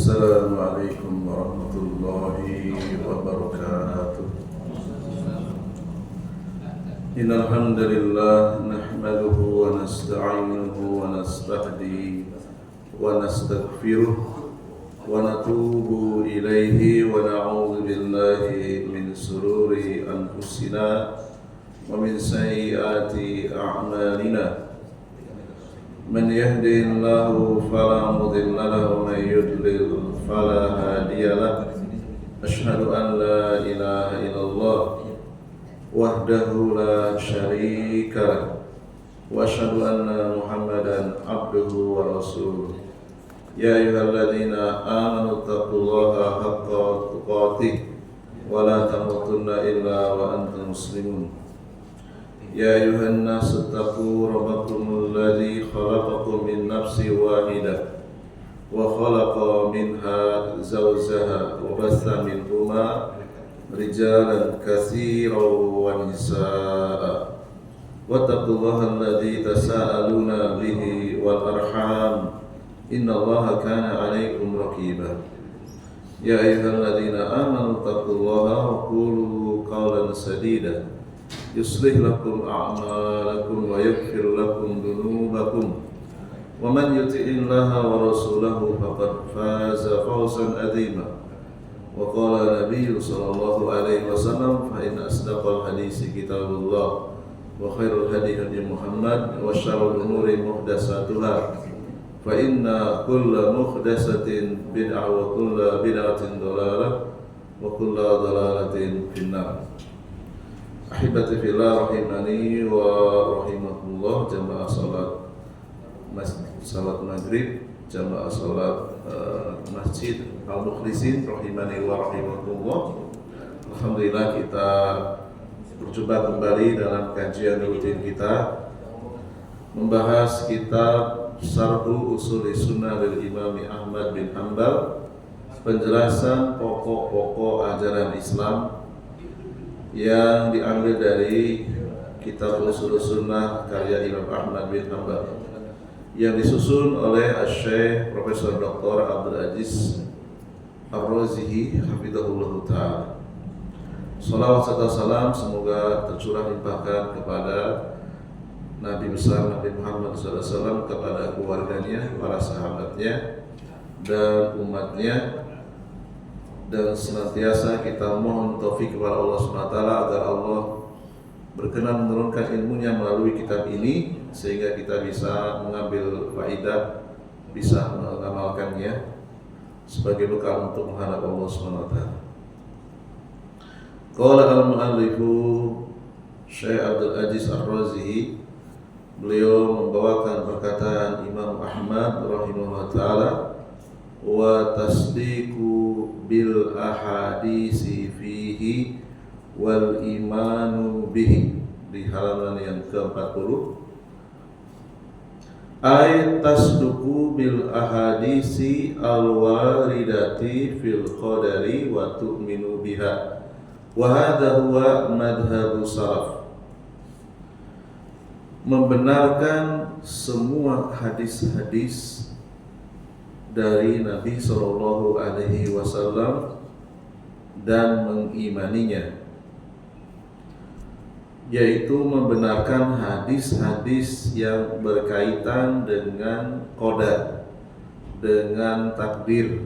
السلام عليكم ورحمة الله وبركاته. إن الحمد لله نحمده ونستعينه ونستهديه ونستغفره ونتوب إليه ونعوذ بالله من شرور أنفسنا ومن سيئات أعمالنا. من يهده الله فلا مضل له ومن يضلل فلا هادي له. أشهد أن لا إله إلا الله وحده لا شريك له وأشهد أن محمدا عبده ورسوله. يا أيها الذين آمنوا اتقوا الله حق تقاته ولا تموتن إلا وأنتم مسلمون. يا أيها الناس اتقوا ربكم الذي خلقكم من نفس واحدة وخلق منها زوجها وبث منهما رجالا كثيرا ونساء واتقوا الله الذي تساءلون به والأرحام إن الله كان عليكم رقيبا. يا أيها الذين آمنوا اتقوا الله وقولوا قولا سديدا يصلح لكم أعمالكم ويغفر لكم ذنوبكم ومن يطع الله ورسوله فقد فاز فوزا عظيما. وقال النبي صلى الله عليه وسلم فإن أصدق الحديث كتاب الله وخير الهدي هدي محمد وشر الأمور محدثاتها فإن كل محدثة بدعة وكل بدعة ضلالة وكل ضلالة في النار. Ahibati fillah rahimani wa rahimakumullah. Jamaah salat maghrib, jamaah salat masjid Al-Mukhlisin rahimani wa rahimakumullah. Alhamdulillah kita berjumpa kembali dalam kajian rutin kita membahas kitab Syarhu Usuli Sunnah lil Imam Ahmad bin Hanbal, penjelasan pokok-pokok ajaran Islam yang diambil dari kitab Ushul Sunnah karya Imam Ahmad bin Hanbal yang disusun oleh Syekh Profesor Dr. Abdul Aziz Ar-Razihi hafizahullah ta'ala. Salawat serta salam semoga tercurah limpahkan kepada Nabi besar Nabi Muhammad SAW, kepada keluarganya, para sahabatnya dan umatnya, dan senantiasa kita mohon taufik kepada Allah SWT agar Allah berkenan menurunkan ilmunya melalui kitab ini sehingga kita bisa mengambil faidah, bisa mengamalkannya sebagai bekal untuk menghadap Allah SWT. Qala al-mu'allifu Syekh Abdul Aziz Ar-Razihi, beliau membawakan perkataan Imam Ahmad rahimahullah ta'ala, wa tasdiqu bil ahadisi fihi wal imanu bihi, di halaman yang ke-40. Ay tasduqu bil ahadisi al waridati fil qadari wa tu'minu biha wa hadha huwa madhhabu salaf. Membenarkan semua hadis-hadis dari Nabi Sallallahu Alaihi Wasallam dan mengimaninya, yaitu membenarkan hadis-hadis yang berkaitan dengan qadar, dengan takdir,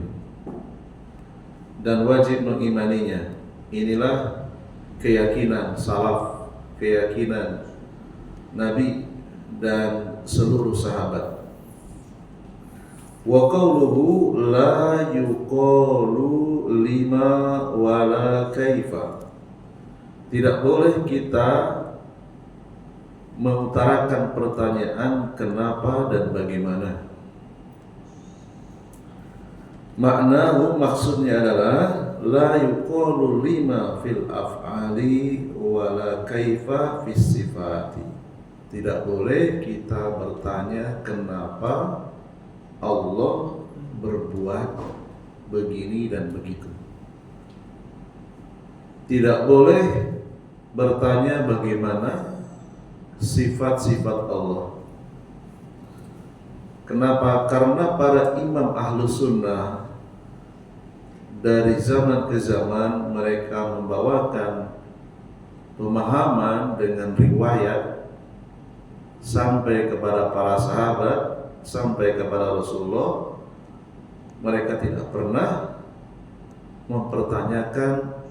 dan wajib mengimaninya. Inilah keyakinan salaf, keyakinan Nabi dan seluruh sahabat. Wa qawluhu la yuqalu lima wala kaifa, tidak boleh kita mengutarakan pertanyaan kenapa dan bagaimana. Maknahu, maksudnya adalah la yuqalu lima fil af'ali wala kaifa fis sifati, tidak boleh kita bertanya kenapa Allah berbuat begini dan begitu. Tidak boleh bertanya bagaimana sifat-sifat Allah. Kenapa? Karena para imam ahlu sunnah dari zaman ke zaman mereka membawakan pemahaman dengan riwayat sampai kepada para sahabat, sampai kepada Rasulullah. Mereka tidak pernah mempertanyakan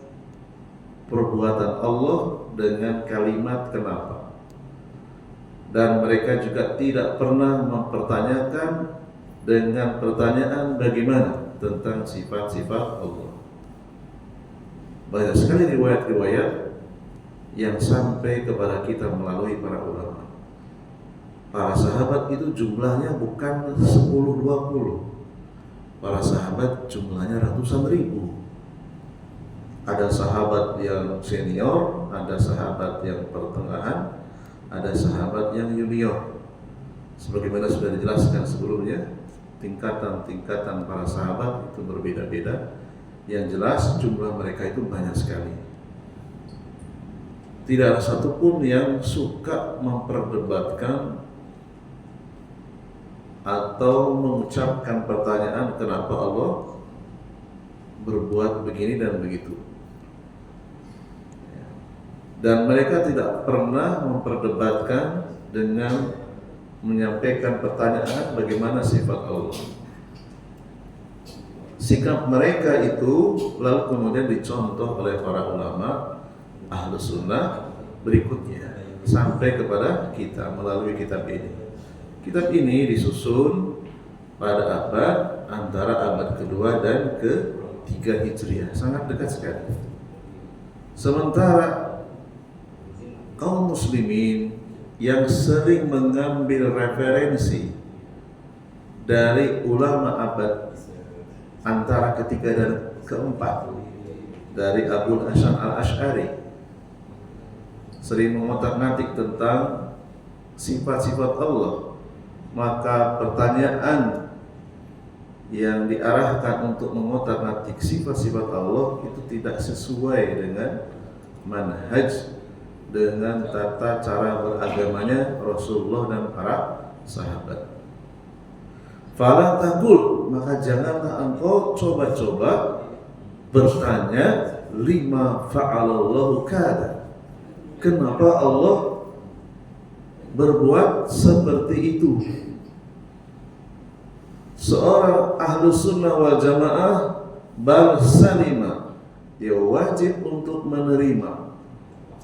perbuatan Allah dengan kalimat kenapa, dan mereka juga tidak pernah mempertanyakan dengan pertanyaan bagaimana tentang sifat-sifat Allah. Banyak sekali riwayat-riwayat yang sampai kepada kita melalui para ulama. Para sahabat itu jumlahnya bukan 10-20. Para sahabat jumlahnya ratusan ribu. Ada sahabat yang senior, ada sahabat yang pertengahan, ada sahabat yang junior. Sebagaimana sudah dijelaskan sebelumnya, tingkatan-tingkatan para sahabat itu berbeda-beda. Yang jelas jumlah mereka itu banyak sekali. Tidak ada satupun yang suka memperdebatkan atau mengucapkan pertanyaan kenapa Allah berbuat begini dan begitu. Dan mereka tidak pernah memperdebatkan dengan menyampaikan pertanyaan bagaimana sifat Allah. Sikap mereka itu lalu kemudian dicontoh oleh para ulama Ahlus Sunnah berikutnya sampai kepada kita melalui kitab ini. Kitab ini disusun pada abad antara abad kedua dan ketiga Hijriah, sangat dekat sekali. Sementara kaum muslimin yang sering mengambil referensi dari ulama abad antara ketiga dan keempat, dari Abul Hasan al-Ash'ari, sering mengotak-ngatik tentang sifat-sifat Allah, maka pertanyaan yang diarahkan untuk mengotak-ngatik sifat-sifat Allah itu tidak sesuai dengan manhaj, dengan tata cara beragamanya Rasulullah dan para sahabat. Fala taqul, maka janganlah engkau coba-coba bertanya lima fa'alallahu kada, kenapa Allah berbuat seperti itu. Seorang ahlu sunnah wal jamaah bal salima, dia wajib untuk menerima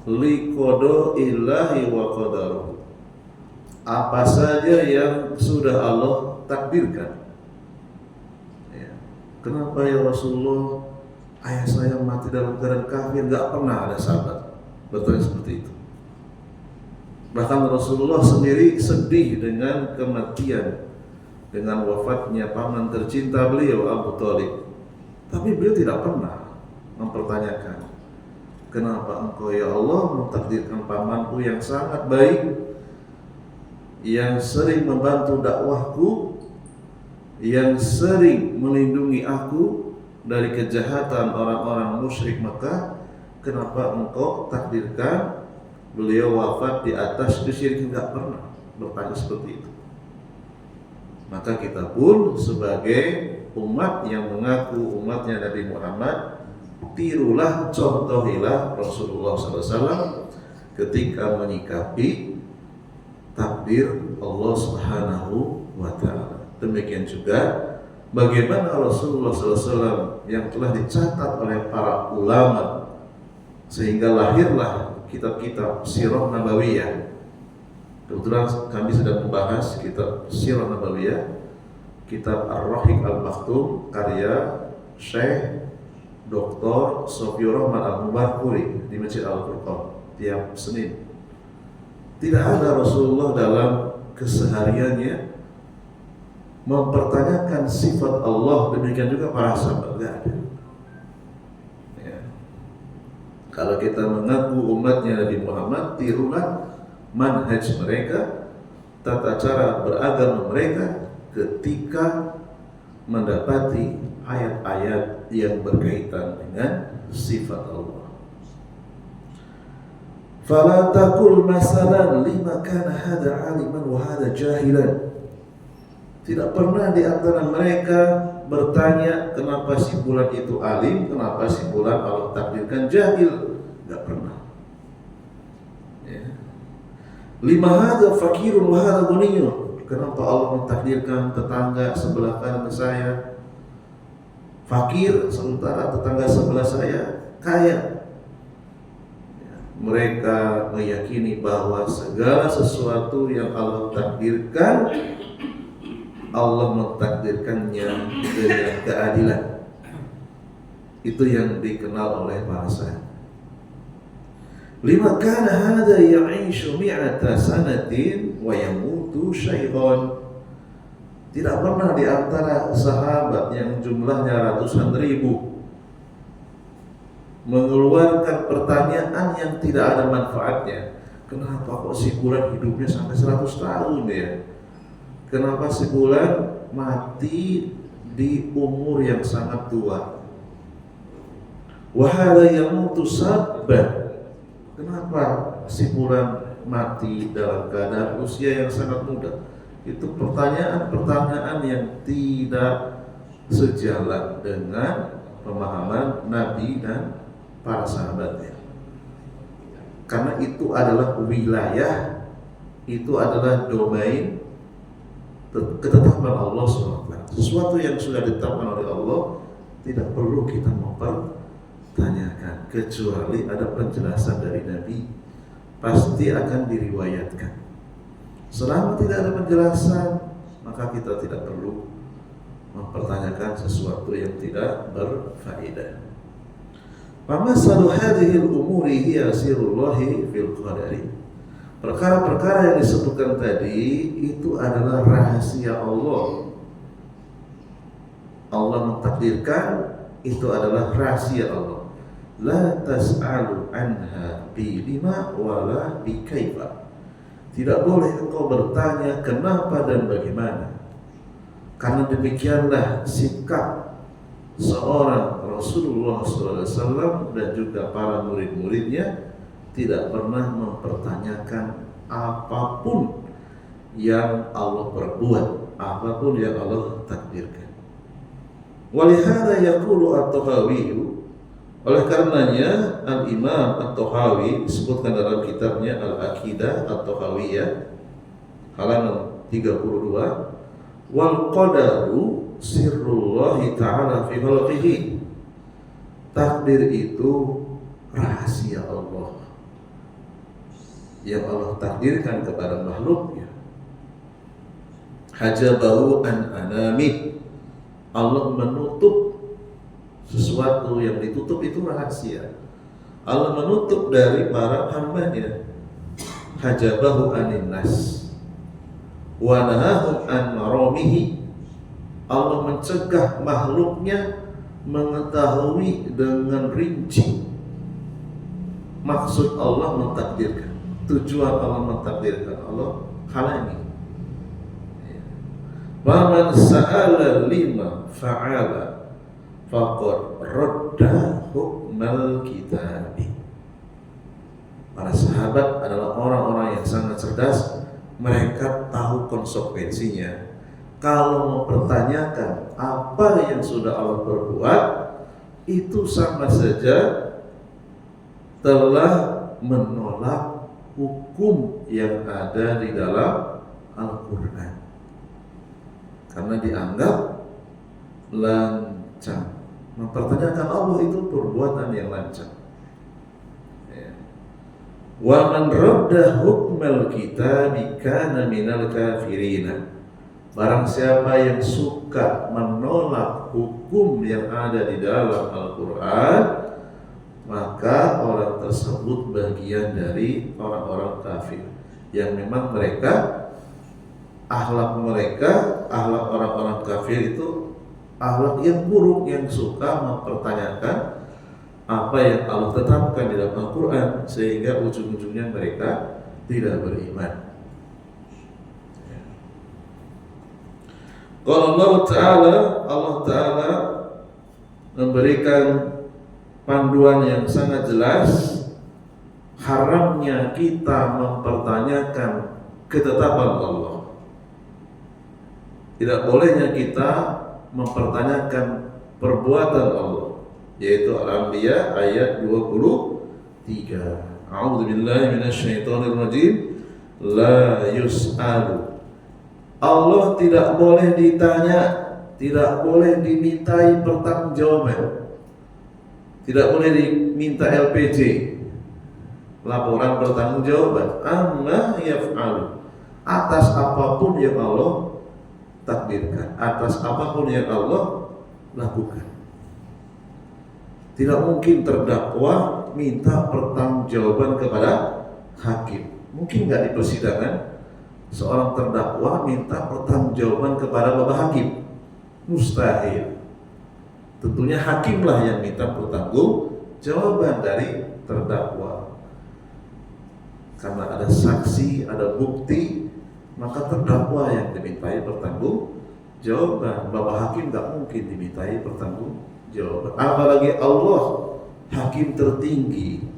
liqodo ilahi wa qadaruhu, apa saja yang sudah Allah takdirkan. Ya. Kenapa ya Rasulullah ayah saya mati dalam keadaan kafir? Gak pernah ada sahabat bertanya seperti itu. Bahkan Rasulullah sendiri sedih dengan kematian, dengan wafatnya paman tercinta beliau Abu Thalib. Tapi beliau tidak pernah mempertanyakan, kenapa engkau ya Allah mentakdirkan pamanku yang sangat baik, yang sering membantu dakwahku, yang sering melindungi aku dari kejahatan orang-orang musyrik Mekah, kenapa engkau takdirkan beliau wafat di atas kesyirikan? Tidak pernah bertanya seperti itu. Maka kita pun sebagai umat yang mengaku umatnya Nabi Muhammad, tirulah, contohilah Rasulullah SAW ketika menyikapi takdir Allah Subhanahu wa Ta'ala. Demikian juga bagaimana Rasulullah SAW yang telah dicatat oleh para ulama sehingga lahirlah kitab-kitab Sirah Nabawiyah. Kebetulan kami sedang membahas kitab Sirah Nabawiyah, kitab Ar-Rahiq Al-Maktum karya Syekh Dr. Sofiur Rahman Al-Mubarakpuri di Masjid Al-Furqan tiap Senin. Tidak ada Rasulullah dalam kesehariannya mempertanyakan sifat Allah, demikian juga para sahabat, tidak ada. Ya. Kalau kita mengaku umatnya Nabi Muhammad, tirulah manhaj mereka, tata cara beragama mereka ketika mendapati ayat-ayat yang berkaitan dengan sifat Allah. Fala taqul masalan lima kana hada aliman wa hada jahilan. Tidak pernah di antara mereka bertanya kenapa si fulan itu alim, kenapa si fulan Allah takdirkan jahil. Tidak pernah. Ya. Lima hadza fakirun wa hadza ghaniyun. Kenapa Allah mentakdirkan tetangga sebelah kanan saya fakir sementara tetangga sebelah saya kaya? Mereka meyakini bahwa segala sesuatu yang Allah takdirkan, Allah mentakdirkannya dengan keadilan. Itu yang dikenal oleh para sahabat. Lima kana hadza ya'ishu mi'ata sanatin wa yamutu syaikhan. Tidak pernah di antara sahabat yang jumlahnya ratusan ribu mengeluarkan pertanyaan yang tidak ada manfaatnya. Kenapa kok si fulan hidupnya sampai 100 tahun ya? Kenapa si fulan mati di umur yang sangat tua? Wa hadza yamutu sabban. Kenapa si fulan mati dalam keadaan usia yang sangat muda? Itu pertanyaan-pertanyaan yang tidak sejalan dengan pemahaman Nabi dan para sahabatnya. Karena itu adalah wilayah, itu adalah domain ketetapan Allah SWT. Sesuatu yang sudah ditetapkan oleh Allah tidak perlu kita mempertanyakan, kecuali ada penjelasan dari Nabi, pasti akan diriwayatkan. Selama tidak ada penjelasan, maka kita tidak perlu mempertanyakan sesuatu yang tidak berfaedah. Famasalu hadhihi al-umuri hiya sirullahi fil qadari. Perkara-perkara yang disebutkan tadi itu adalah rahasia Allah. Allah mentakdirkan, itu adalah rahasia Allah. La tas'alu anha bi lima wala bi kaifa. Tidak boleh engkau bertanya kenapa dan bagaimana. Karena demikianlah sikap seorang Rasulullah SAW dan juga para murid-muridnya, tidak pernah mempertanyakan apapun yang Allah perbuat, apapun yang Allah takdirkan. Walihada yaqulu at-Tahawi, oleh karenanya Al-Imam At-Tahawi disebutkan dalam kitabnya Al-Aqidah At-Tahawiyah halaman 32, wal qadaru sirrullahi ta'ala fi khalqihi. Takdir itu rahasia Allah yang Allah takdirkan kepada makhluknya. Hajabahu an anami. Allah menutup sesuatu yang ditutup itu rahasia. Allah menutup dari para hambanya. Hajabahu anin nas wa nahahum an maramihi. Allah mencegah makhluknya mengetahui dengan rinci maksud Allah mentakdirkan, tujuan Allah mentakdirkan, Allah halangi. Wa man sa'ala lima fa'ala faqad radda hukmal kitabi. Para sahabat adalah orang-orang yang sangat cerdas. Mereka tahu konsekuensinya. Kalau mempertanyakan apa yang sudah Allah perbuat, itu sama saja telah menolak hukum yang ada di dalam Al-Quran. Karena dianggap lancang. Mempertanyakan Allah itu perbuatan yang lancang. Wa man radda hukmal kitabi kana minal kafirina. Barang siapa yang suka menolak hukum yang ada di dalam Al-Quran, maka orang tersebut bagian dari orang-orang kafir. Yang memang akhlak orang-orang kafir itu akhlak yang buruk, yang suka mempertanyakan apa yang Allah tetapkan di dalam Al-Quran, sehingga ujung-ujungnya mereka tidak beriman. Kalau Allah Ta'ala memberikan panduan yang sangat jelas, haramnya kita mempertanyakan ketetapan Allah. Tidak bolehnya kita mempertanyakan perbuatan Allah, yaitu Al-Anbiya ayat 23. A'udzubillahi minasyaitonirrajim. La yus'alu. Allah tidak boleh ditanya, tidak boleh dimintai pertanggungjawaban, tidak boleh diminta LPJ, laporan pertanggungjawaban, amma yaf'alu, atas apapun yang Allah takdirkan, atas apapun yang Allah lakukan. Tidak mungkin terdakwa minta pertanggungjawaban kepada hakim. Mungkin nggak di persidangan seorang terdakwa minta pertanggungjawaban kepada bapak hakim? Mustahil. Tentunya hakimlah yang minta pertanggungjawaban dari terdakwa. Karena ada saksi, ada bukti, maka terdakwa yang dimintai pertanggungjawaban. Bapak hakim nggak mungkin dimintai pertanggungjawaban. Apalagi Allah, hakim tertinggi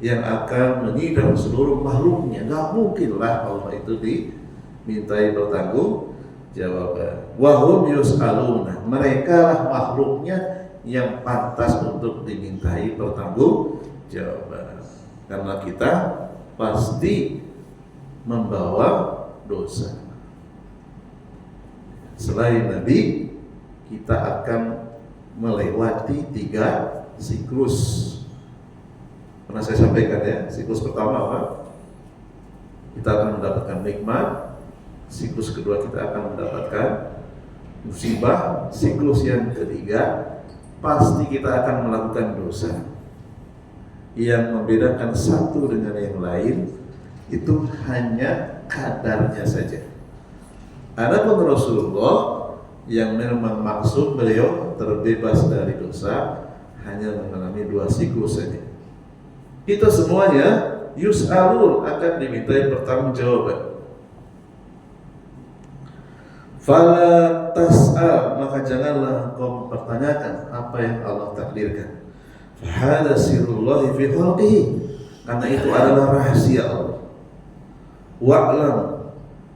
yang akan menyidang seluruh makhluknya. Nggak mungkinlah Allah itu dimintai pertanggungjawaban. Wahum yus'aluna, mereka lah makhluknya yang pantas untuk dimintai pertanggungjawaban. Karena kita pasti membawa dosa. Selain Nabi, kita akan melewati 3 siklus. Pernah saya sampaikan ya, siklus pertama apa? Kita akan mendapatkan nikmat. Siklus kedua kita akan mendapatkan musibah. Siklus yang ketiga pasti kita akan melakukan dosa. Yang membedakan satu dengan yang lain itu hanya kadarnya saja. Adapun Rasulullah yang memang maksud beliau terbebas dari dosa hanya mengalami 2 siklus saja. Kita semuanya yus'alun, akan dimintai pertanggungjawaban. Fala tas'al, maka janganlah engkau mempertanyakan apa yang Allah takdirkan. Fahada sirrullahi fi khalqihi, karena itu adalah rahasia Allah. Wa'lam,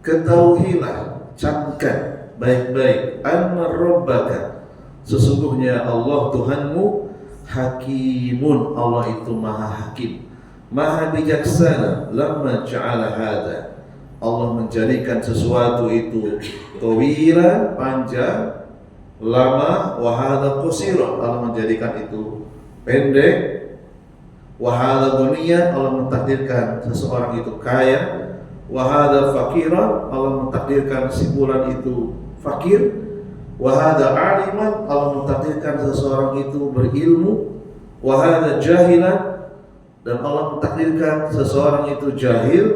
ketahuilah, camkan baik-baik, anna rabbaka, sesungguhnya Allah Tuhanmu hakimun, Allah itu maha hakim, maha bijaksana. Lamma ja'ala hada, Allah menjadikan sesuatu itu tawilan, panjang, lama, wa hada qasira, Allah menjadikan itu pendek, wa hada ghaniyan, Allah mentakdirkan seseorang itu kaya, wa hada fakiran, Allah mentakdirkan si fulan itu fakir, wahada aliman, Allah mentakdirkan seseorang itu berilmu, wahada jahilan, dan Allah mentakdirkan seseorang itu jahil.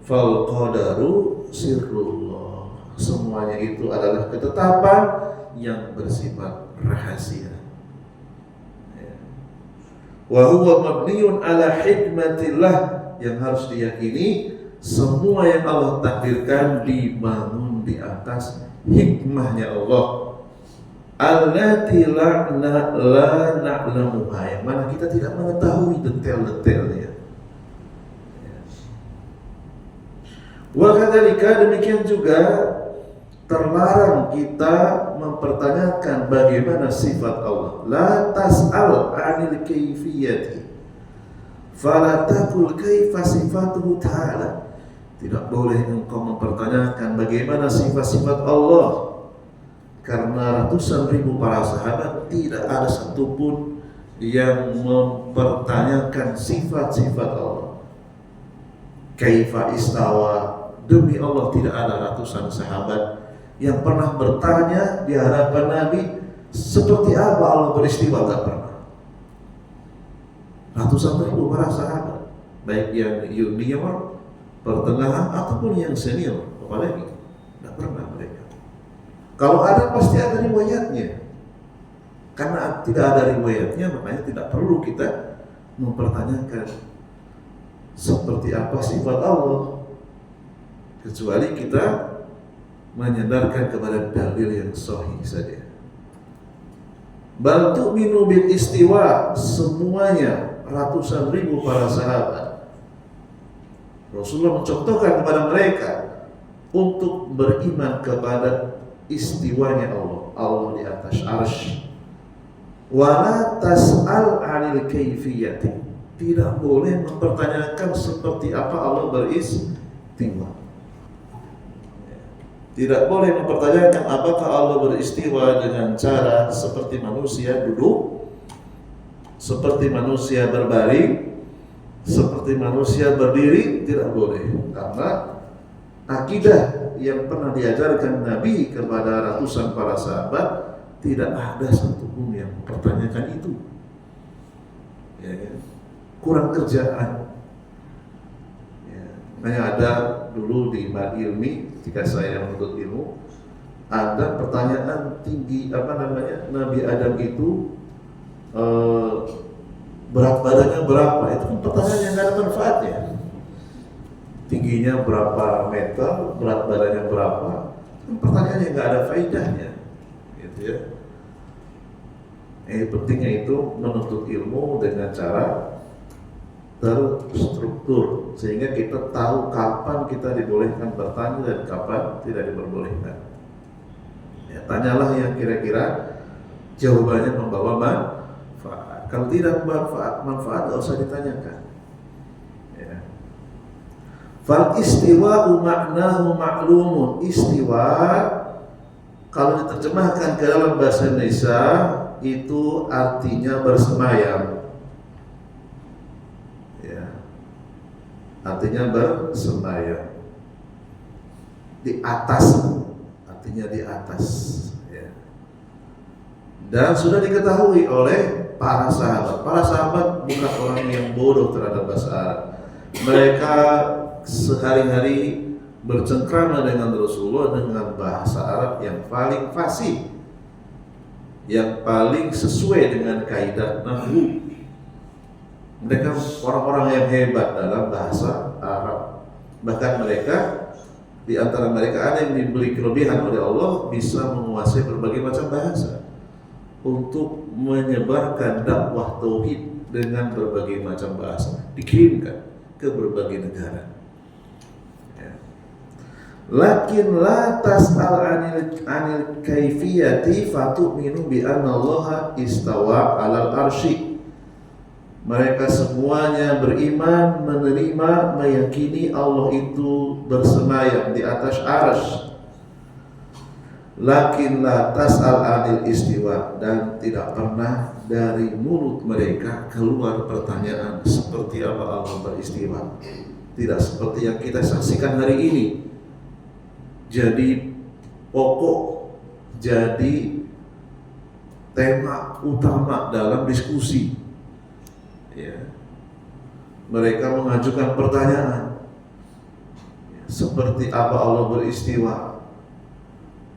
Fal qadaru sirrullah, semuanya itu adalah ketetapan yang bersifat rahasia. Wa huwa mabniun ala hikmatillah, yang harus diyakini semua yang Allah takdirkan dibangun di atas hikmahnya Allah. Allati la na'lamuha, yang mana kita tidak mengetahui detail-detailnya. Wa kadzalika, demikian juga terlarang kita mempertanyakan bagaimana sifat Allah. La tas'al 'anil kaifiyati fala taqul kaifa sifatuhu ta'ala. Tidak boleh engkau mempertanyakan bagaimana sifat-sifat Allah, karena ratusan ribu para sahabat tidak ada satupun yang mempertanyakan sifat-sifat Allah. Kaifa istawa, demi Allah tidak ada ratusan sahabat yang pernah bertanya di hadapan Nabi seperti apa Allah beristiwa, tak pernah. Ratusan ribu para sahabat, baik yang junior, pertengahan, ataupun yang senior, apalagi tidak pernah mereka. Kalau ada pasti ada riwayatnya. Karena tidak ada riwayatnya, makanya tidak perlu kita mempertanyakan seperti apa sifat Allah, kecuali kita menyandarkan kepada dalil yang sahih saja. Bal tu'minu bil istiwa, semuanya ratusan ribu para sahabat, Rasulullah mencontohkan kepada mereka untuk beriman kepada istiwanya Allah, Allah di atas arsy. Wala tas'al 'anil kaifiyati, tidak boleh mempertanyakan seperti apa Allah beristiwa. Tidak boleh mempertanyakan apakah Allah beristiwa dengan cara seperti manusia duduk, seperti manusia berbaring, seperti manusia berdiri. Tidak boleh, karena akidah yang pernah diajarkan Nabi kepada ratusan para sahabat, tidak ada satupun yang mempertanyakan itu. Ya, ya. Kurang kerjaan. Makanya ada dulu di Mad Ilmi, ketika saya menuntut ilmu, ada pertanyaan tinggi, Nabi Adam itu berat badannya berapa? Itu kan pertanyaan yang nggak ada manfaatnya. Tingginya berapa meter, berat badannya berapa? Itu pertanyaan yang nggak ada faedahnya, gitu ya. Pentingnya itu menuntut ilmu dengan cara terstruktur, sehingga kita tahu kapan kita dibolehkan bertanya dan kapan tidak diperbolehkan. Ya, tanyalah yang kira-kira jawabannya membawa manfaat. Kalau tidak manfaat tidak usah ditanyakan. Ya. Fal istiwa'u maknahu ma'lumun. Istiwa kalau diterjemahkan ke dalam bahasa Indonesia itu artinya bersemayam. Artinya bersemayam di atas, artinya di atas, ya. Dan sudah diketahui oleh para sahabat. Para sahabat bukan orang yang bodoh terhadap bahasa Arab. Mereka sehari-hari bercengkrama dengan Rasulullah dengan bahasa Arab yang paling fasih, yang paling sesuai dengan kaidah nahwu. Mereka orang-orang yang hebat dalam bahasa Arab. Bahkan mereka, di antara mereka ada yang diberi kelebihan oleh Allah, bisa menguasai berbagai macam bahasa untuk menyebarkan dakwah tauhid dengan berbagai macam bahasa, dikirimkan ke berbagai negara. Ya. Lakin la tas'al 'anil kaifiyati fatu'minu bi anna Allah istawa 'alal arsy. Mereka semuanya beriman, menerima, meyakini Allah itu bersemayam di atas arsy. Lakin la tas'al 'anil istiwa, dan tidak pernah dari mulut mereka keluar pertanyaan seperti apa Allah beristiwa. Tidak seperti yang kita saksikan hari ini. Jadi pokok, jadi tema utama dalam diskusi. Ya. Mereka mengajukan pertanyaan seperti apa Allah beristiwa.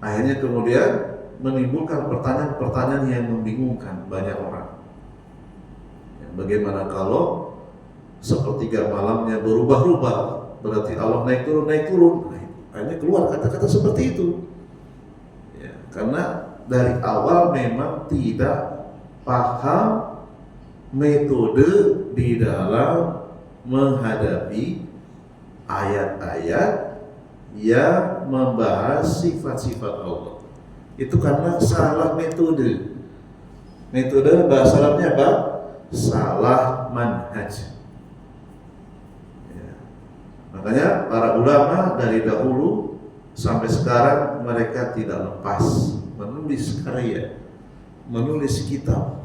Akhirnya kemudian menimbulkan pertanyaan-pertanyaan yang membingungkan banyak orang. Bagaimana kalau sepertiga malamnya berubah-ubah, berarti Allah naik turun. Akhirnya keluar kata-kata seperti itu. Ya, karena dari awal memang tidak paham metode di dalam menghadapi ayat-ayat yang membahas sifat-sifat Allah. Itu karena salah metode. Metode bahasa Arabnya apa? Salah manhaj. Ya. Makanya para ulama dari dahulu sampai sekarang mereka tidak lepas menulis karya, menulis kitab,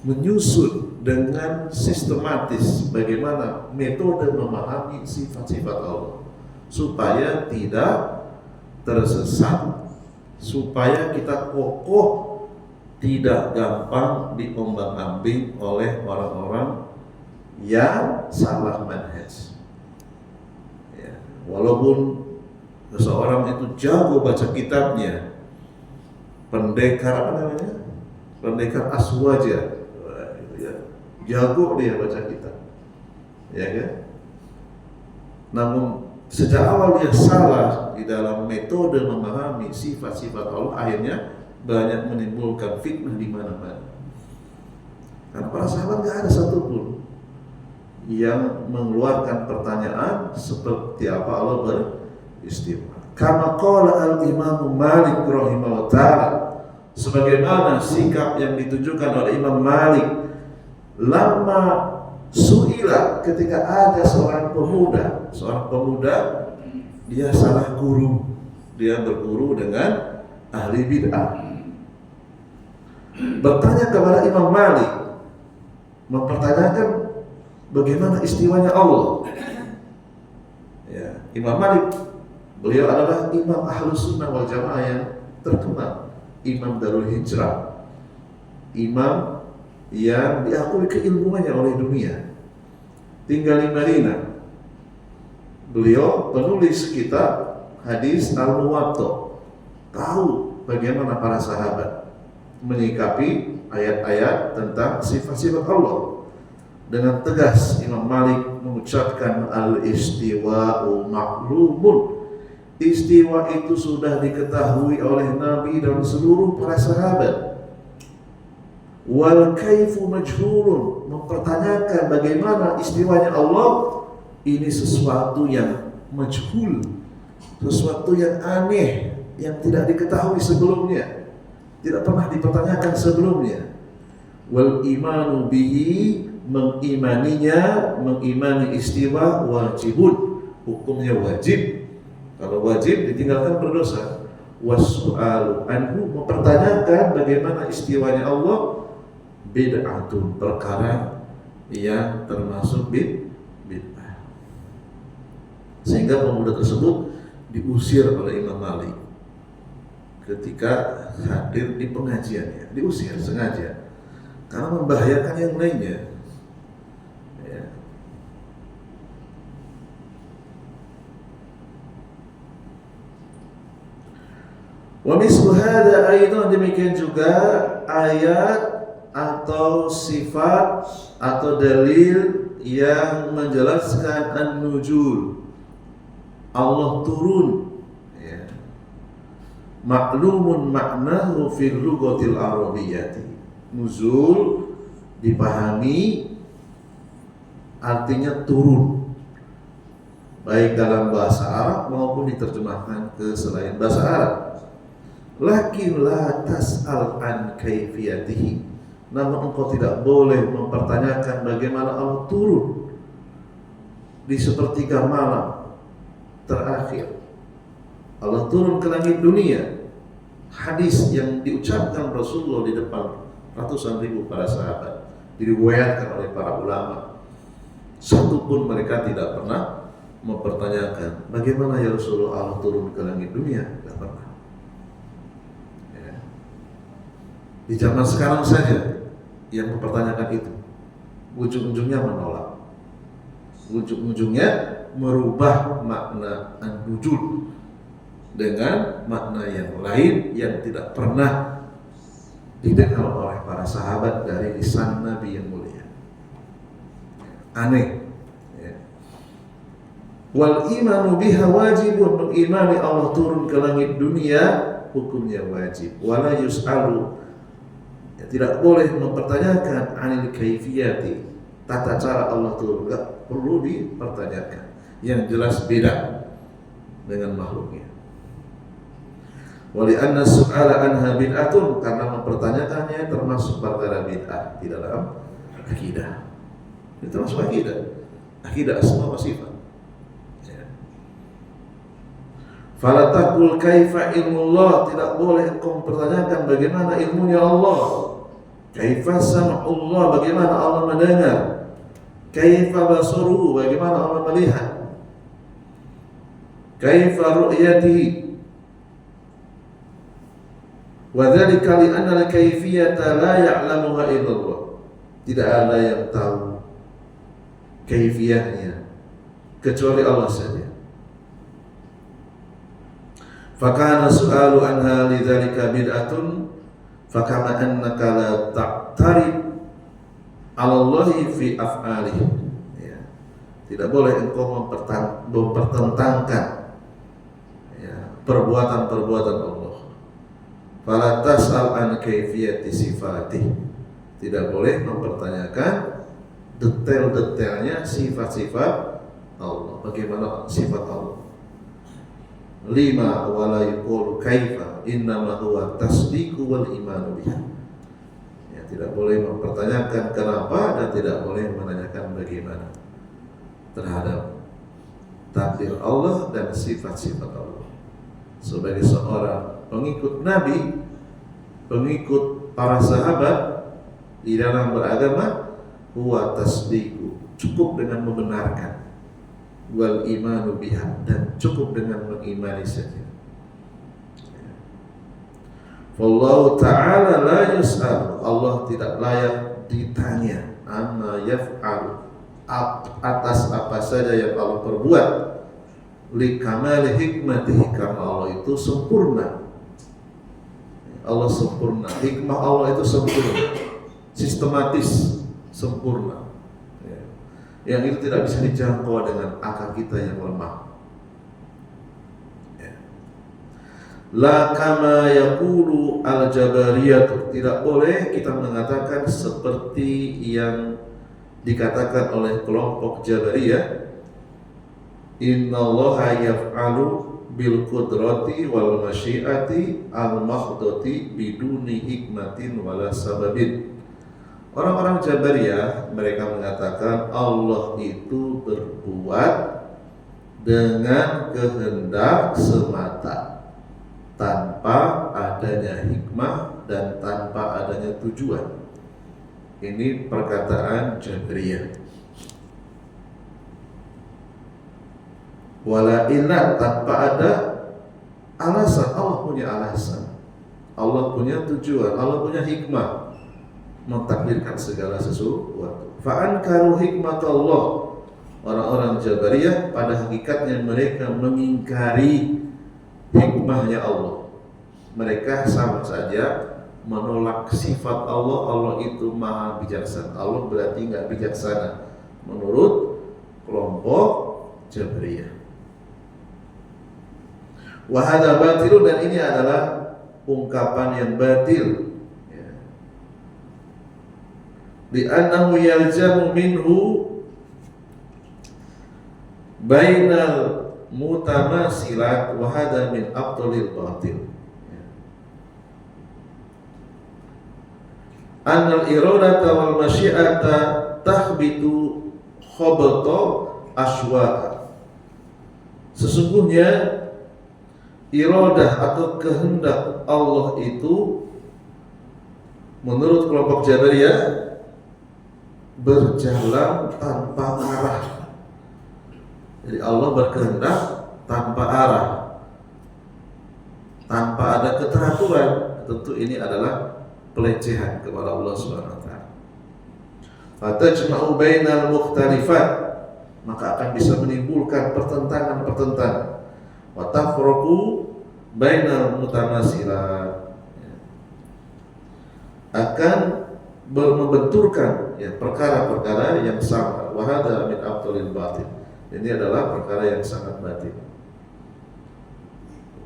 menyusun dengan sistematis bagaimana metode memahami sifat-sifat Allah supaya tidak tersesat, supaya kita kokoh, tidak gampang diombang-ambing oleh orang-orang yang salah manhaj. Ya, walaupun seseorang itu jago baca kitabnya, pendekar Aswaja, jago dia baca kitab, ya kan? Namun sejak awal dia salah di dalam metode memahami sifat-sifat Allah, akhirnya banyak menimbulkan fitnah di mana-mana. Karena para sahabat nggak ada satupun yang mengeluarkan pertanyaan seperti apa Allah istiwa. Kama qala al-Imam Malik rahimahullah ta'ala, sebagaimana sikap yang ditunjukkan oleh Imam Malik lama suila, ketika ada seorang pemuda dia salah guru, dia berguru dengan ahli bid'ah, bertanya kepada Imam Malik, mempertanyakan bagaimana istiwanya Allah. Ya, Imam Malik, beliau adalah imam Ahlus Sunnah wal Jamaah yang terkenal, imam Darul Hijrah, imam yang diakui keilmuannya oleh dunia, tinggal di Madinah. Beliau penulis kitab hadis Al-Muwatta, tahu bagaimana para sahabat menyikapi ayat-ayat tentang sifat-sifat Allah. Dengan tegas Imam Malik mengucapkan al-istiwa'u ma'lumun, istiwa itu sudah diketahui oleh Nabi dan seluruh para sahabat. Wal kaifu majhulun, mempertanyakan bagaimana istiwanya Allah, ini sesuatu yang majhul, sesuatu yang aneh, yang tidak diketahui sebelumnya, tidak pernah dipertanyakan sebelumnya. Wal imanu bihi, mengimani istiwa wajibun, hukumnya wajib. Kalau wajib ditinggalkan berdosa. Wassu'alu anhu, mempertanyakan bagaimana istiwanya Allah, bid'atun, perkara yang termasuk bid'ah. Sehingga pemuda tersebut diusir oleh Imam Malik ketika hadir di pengajiannya, diusir sengaja karena membahayakan yang lainnya. Wa mislu hadza aidan, demikian juga ayat atau sifat atau dalil yang menjelaskan an-nuzul, Allah turun, ya. Maklumun maknahu fil lughatil arabiyyati. Nuzul dipahami artinya turun, baik dalam bahasa Arab maupun diterjemahkan ke selain bahasa Arab. Lakin la tas'al an kaifiyatihi, namun engkau tidak boleh mempertanyakan bagaimana Allah turun di sepertiga malam terakhir. Allah turun ke langit dunia. Hadis yang diucapkan Rasulullah di depan ratusan ribu para sahabat, diriwayatkan oleh para ulama, satu pun mereka tidak pernah mempertanyakan bagaimana ya Rasulullah Allah turun ke langit dunia, tidak pernah. Di zaman sekarang saja yang mempertanyakan itu, ujung-ujungnya menolak, ujung-ujungnya merubah makna an-nuzul dengan makna yang lain yang tidak pernah didengar oleh para sahabat dari lisan Nabi yang mulia. Aneh. Wal imanu biha wajibun, mengimani Allah turun ke langit dunia hukumnya wajib. Wala yus'alu, tidak boleh mempertanyakan anil kaifiyati, tata cara Allah turun, enggak perlu dipertanyakan. Yang jelas beda dengan makhluknya. Wali anna su'ala anha bid'atun, karena mempertanyakannya termasuk perkara bid'ah di dalam akidah. Itu termasuk akidah asma wa sifat. Fala taqul kaifa ilmullah, tidak boleh engkau mempertanyakan bagaimana ilmunya Allah. Kaifa sam'ullah, bagaimana Allah mendengar. Kaifa basaruhu, bagaimana Allah melihat. Kaifa ru'yatihi. Wa dzalika li anna al-kaifiyata la ya'lamuha illallah. Tidak ada yang tahu kaifiyahnya kecuali Allah saja. Fakana su'alu anha lidzalika bid'atun, fakama annaka la ta'tarib 'ala Allahi fi af'alihi. Ya. Tidak boleh engkau mempertentangkan, ya, perbuatan-perbuatan Allah. Fala tas'al an kaifiyati sifatih. Tidak boleh mempertanyakan detail-detailnya sifat-sifat Allah. Bagaimana sifat Allah? lima wa la yuqulu kaifa innama huwa tasdiqu wal imanu biha. Ya, tidak boleh mempertanyakan kenapa dan tidak boleh menanyakan bagaimana terhadap takdir Allah dan sifat-sifat Allah. Sebagai seorang pengikut Nabi, pengikut para sahabat di dalam beragama, huwa tasdiqu, cukup dengan membenarkan, wal imanu biha, dan cukup dengan mengimani saja. Wallahu ta'ala la yus'al, Allah tidak layak ditanya amma yaf'al, atas apa saja yang Allah perbuat, li kamali hikmatihi, karena Allah itu sempurna. Allah sempurna, hikmah Allah itu sempurna, sistematis, sempurna. Yang itu tidak bisa dijangkau dengan akal kita yang lemah. La kama yaqulu al-jabariyah, tidak boleh kita mengatakan seperti yang dikatakan oleh kelompok Jabariyah, innallaha yaf'alu bil qudrati wal masyiati al makhdati biduni hikmatin wala sababin. Orang-orang Jabariyah mereka mengatakan Allah itu berbuat dengan kehendak semata, tanpa adanya hikmah dan tanpa adanya tujuan. Ini perkataan Jabariyah. Wala ilah, tanpa ada alasan. Allah punya alasan, Allah punya tujuan, Allah punya hikmah mentakdirkan segala sesuatu. Fa'ankaru hikmatallah, orang-orang Jabariyah pada hakikatnya mereka mengingkari hikmahnya Allah. Mereka sama saja menolak sifat Allah. Allah itu maha bijaksana, Allah berarti nggak bijaksana menurut kelompok Jabariyah. Wa hadza batilun, dan ini adalah ungkapan yang batil. Li'annahu yaljamu minhu bainal mutamasilat wa hadza min abtalil batil. Annal iradata wal masyiata tahbitu khabata aswa'a. Sesungguhnya iradah atau kehendak Allah itu menurut kelompok Jabariyah berjalan tanpa arah. Jadi Allah berkehendak tanpa arah, tanpa ada keteraturan. Tentu ini adalah pelecehan kepada Allah Subhanahu wa taala. Fatajma'u bainal mukhtalifat, maka akan bisa menimbulkan pertentangan-pertentangan. Wa tafraqu bainal mutamasilat, akan membenturkan perkara-perkara yang sama. Wa hadza min abtalil batil, ini adalah perkara yang sangat batil.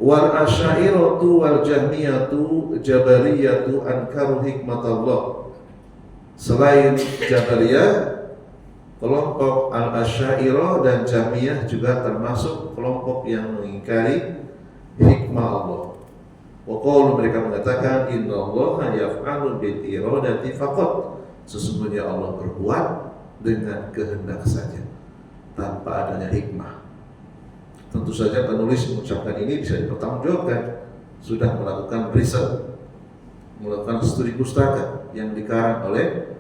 Wal asy'ariyatu wal jahmiyatu jabariyatu ankaru hikmatallah. Selain Jabariyah, kelompok al-asy'ariyah dan jahmiyah juga termasuk kelompok yang mengingkari hikmah Allah. Wa qalu, mereka mengatakan innallaha yaf'alu bil iradati faqat, sesungguhnya Allah berbuat dengan kehendak saja tanpa adanya hikmah. Tentu saja penulis mengucapkan ini bisa dipertanggungjawabkan, sudah melakukan riset, melakukan studi pustaka yang dikarang oleh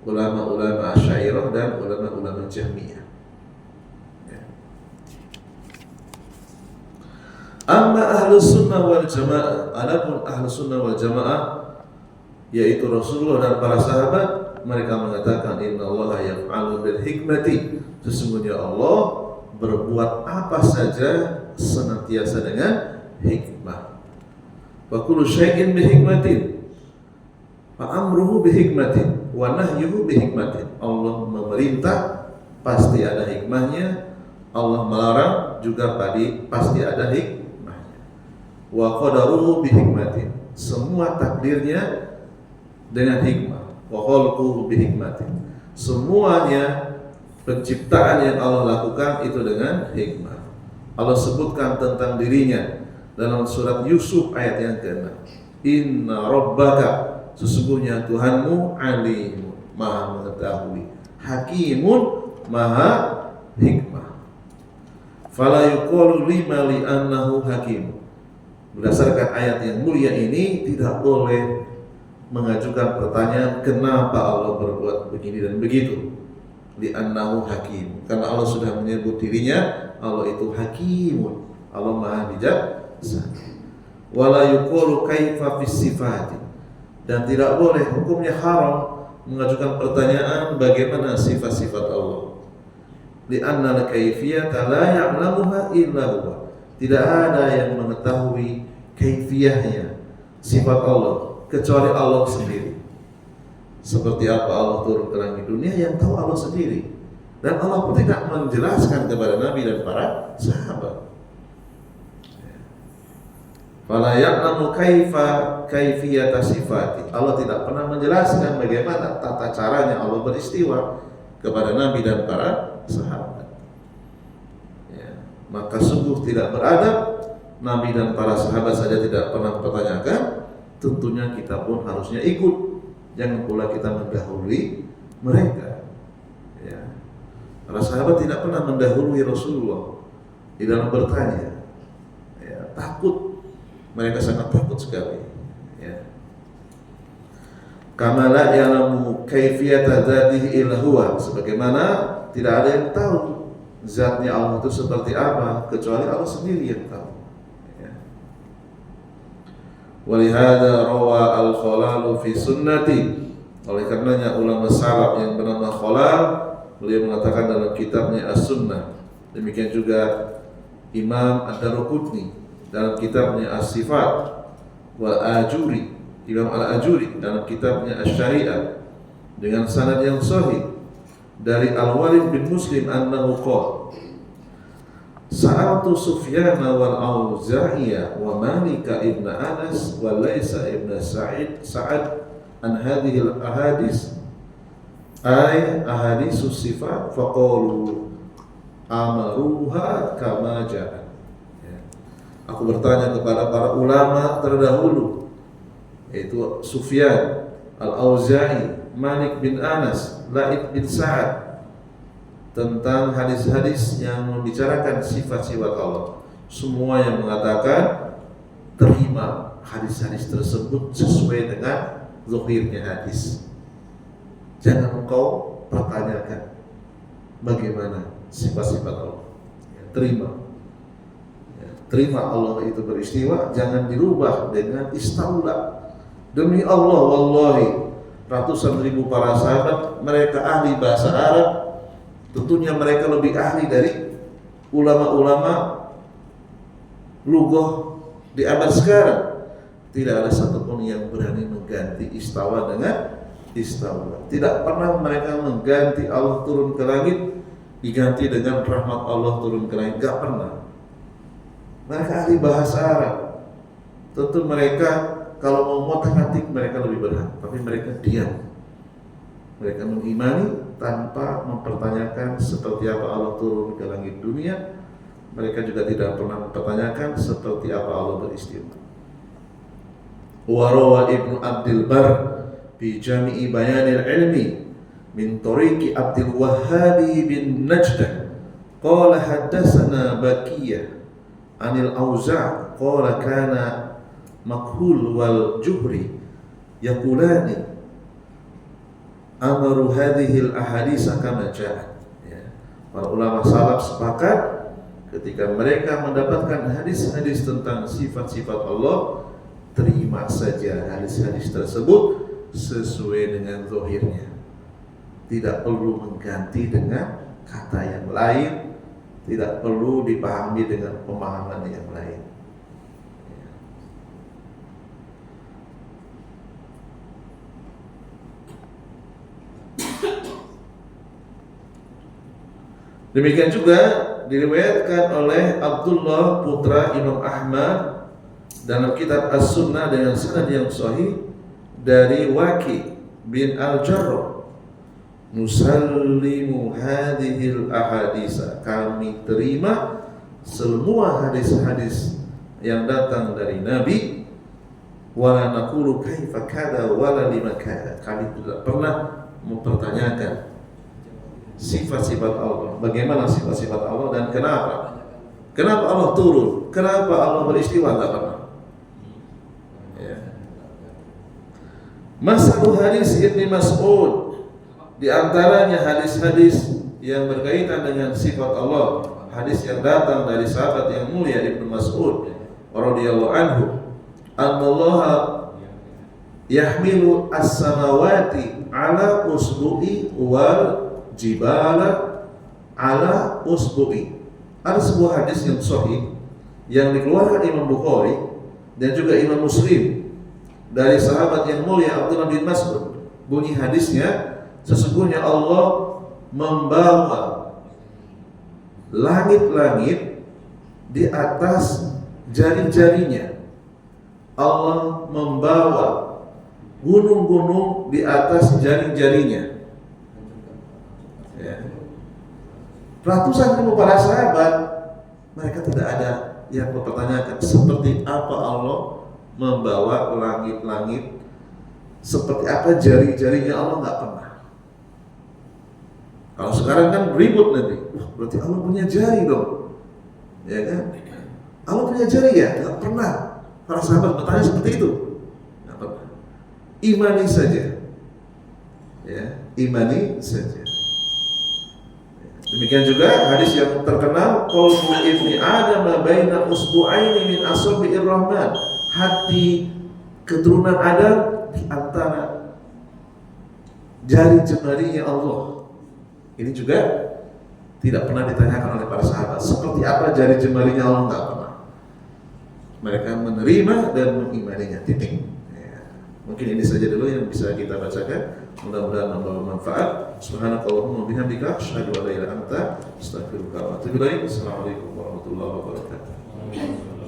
ulama-ulama Asy'ariyah dan ulama-ulama Jahmiyah. Amma ahlus sunnah wal jamaah, adapun ahlus sunnah wal jamaah yaitu Rasulullah dan para sahabat, mereka mengatakan innallaha yaf'alu bil hikmati, sesungguhnya Allah berbuat apa saja senantiasa dengan hikmah. Wa kullu syai'in bi hikmatin, fa amruhu bi hikmatin wa nahyuhu bi hikmatin. Allah memerintah pasti ada hikmahnya, Allah melarang juga pasti ada hikmahnya. Wa qadaruhu bi hikmatin, semua takdirnya dengan hikmah. Wa khalquhu bi hikmatin, semuanya penciptaan yang Allah lakukan itu dengan hikmah. Allah sebutkan tentang dirinya dalam surat Yusuf ayat yang ke-6. Inna rabbaka, sesungguhnya Tuhanmu, alimun, maha mengetahui, hakimun, maha hikmah. Fala yuqalu lima li'annahu hakim. Berdasarkan ayat yang mulia ini tidak boleh mengajukan pertanyaan kenapa Allah berbuat begini dan begitu. Li'annahu hakim, karena Allah sudah menyebut dirinya Allah itu hakimun, Allah maha bijaksana. Wala yuqalu kaifa fis sifati, dan tidak boleh, hukumnya haram mengajukan pertanyaan bagaimana sifat-sifat Allah. Li'anna al-kaifiyata la ya'lamuha illa huwa, tidak ada yang mengetahui kaifiyahnya sifat Allah kecuali Allah sendiri. Seperti apa Allah turun ke langit dunia, yang tahu Allah sendiri. Dan Allah pun tidak menjelaskan kepada Nabi dan para sahabat. Fala ya'lamu kaifiyata sifati, Allah tidak pernah menjelaskan bagaimana tata caranya Allah beristiwa kepada Nabi dan para sahabat. Ya, maka sungguh tidak beradab, Nabi dan para sahabat saja tidak pernah mempertanyakan, tentunya kita pun harusnya ikut. Jangan pula kita mendahului mereka. Ya. Para sahabat tidak pernah mendahului Rasulullah di dalam bertanya. Ya, takut, mereka sangat takut sekali. Ya. Kama la ya'lamu kaifiyata dzatihi illa huwa, sebagaimana tidak ada yang tahu zatnya Allah itu seperti apa kecuali Allah sendiri yang tahu. Walihada rawa al-Khalalu fi sunnati, oleh karenanya ulama salaf yang bernama Khalal, beliau mengatakan dalam kitabnya As-Sunnah. Demikian juga Imam Ad-Daruqutni dalam kitabnya As-Sifat, wal Ajuri, Imam Al-Ajuri dalam kitabnya Asy-Syari'ah, dengan sanad yang sahih dari Al-Walid bin Muslim annahu qala Sa'altu Sufyan wal Auza'i wa Malik ibn Anas wa Laisa ibn Sa'ad an hadhihi al-ahadis ay ahadisus sifat faqalu amaruha kama ja'a. Aku bertanya kepada para ulama terdahulu, yaitu Sufyan, Al-Auza'i, Malik bin Anas, Laid bin Sa'ad, tentang hadis-hadis yang membicarakan sifat-sifat Allah. Semua yang mengatakan terima hadis-hadis tersebut sesuai dengan zahirnya hadis. Jangan engkau pertanyakan bagaimana sifat-sifat Allah. Ya, terima. Ya, terima Allah itu beristiwa, jangan dirubah dengan istaula. Demi Allah, wallahi, ratusan ribu para sahabat, mereka ahli bahasa Arab. Tentunya mereka lebih ahli dari ulama-ulama lughah di abad sekarang. Tidak ada satupun yang berani mengganti istawa dengan istawa. Tidak pernah mereka mengganti Allah turun ke langit diganti dengan rahmat Allah turun ke langit. Gak pernah. Mereka ahli bahasa Arab. Tentu mereka kalau mau ngotak-ngatik mereka lebih berhak, tapi mereka diam. Mereka mengimani tanpa mempertanyakan seperti apa Allah turun ke langit dunia. Mereka juga tidak pernah mempertanyakan seperti apa Allah beristiwa. Wa rawa Ibnu Abdul Bar fi Jami'i Bayanil Ilmi min tariqi Abdul Wahhab bin Najdah qala haddatsana Baqiyah anil Auza' qala kana Makhul wal Juhri yaqulani amaru hadhil ahadits kama ja'at. Ya. Para ulama salaf sepakat ketika mereka mendapatkan hadis-hadis tentang sifat-sifat Allah, terima saja hadis-hadis tersebut sesuai dengan zahirnya. Tidak perlu mengganti dengan kata yang lain, tidak perlu dipahami dengan pemahaman yang lain. Demikian juga diriwayatkan oleh Abdullah putra Imam Ahmad dalam kitab As-Sunnah dengan sanad yang sahih dari Waqi bin Al-Jarrah, nusallimu hadhil ahadisa, kami terima semua hadis-hadis yang datang dari Nabi, wala naqulu kaifa kada wala lima kada. Kami tidak pernah mempertanyakan sifat-sifat Allah, bagaimana sifat-sifat Allah dan kenapa Allah turun, kenapa Allah beristiwa, tidak pernah. Ya. Masalah hadis Ibnu Mas'ud, di antaranya hadis-hadis yang berkaitan dengan sifat Allah, hadis yang datang dari sahabat yang mulia Ibnu Mas'ud radhiyallahu anhu, "Anallaha yahmilu as-samawati ala usbu'i wal jibala ala usbu'i." Ada sebuah hadis yang sahih yang dikeluarkan Imam Bukhari dan juga Imam Muslim dari sahabat yang mulia Abdullah bin Mas'ud. Bunyi hadisnya, sesungguhnya Allah membawa langit-langit di atas jari-jarinya. Allah membawa gunung-gunung di atas jari-jarinya. Ya. Ratusan ribu para sahabat, mereka tidak ada yang mempertanyakan seperti apa Allah membawa langit-langit, seperti apa jari-jarinya Allah, nggak pernah. Kalau sekarang kan ribut nanti, berarti Allah punya jari dong, ya kan? Allah punya jari ya? Nggak pernah. Para sahabat bertanya seperti itu, nggak pernah. Imani saja, ya, imani saja. Demikian juga hadis yang terkenal, qalbu ibni Adam baina usbu'aini min asabi'ir rahman. Hati keturunan Adam di antara jari jemarinya Allah. Ini juga tidak pernah ditanyakan oleh para sahabat seperti apa jari jemarinya Allah, nggak pernah. Mereka menerima dan mengimaninya. Titik. Ya. Mungkin ini saja dulu yang bisa kita bacakan. Mudah-mudahan membawa manfaat. Subhanakallahumma bihamdika asyhadu an la ilaha illa anta astaghfiruka wa atubu ilaik. Assalamualaikum warahmatullahi wabarakatuh.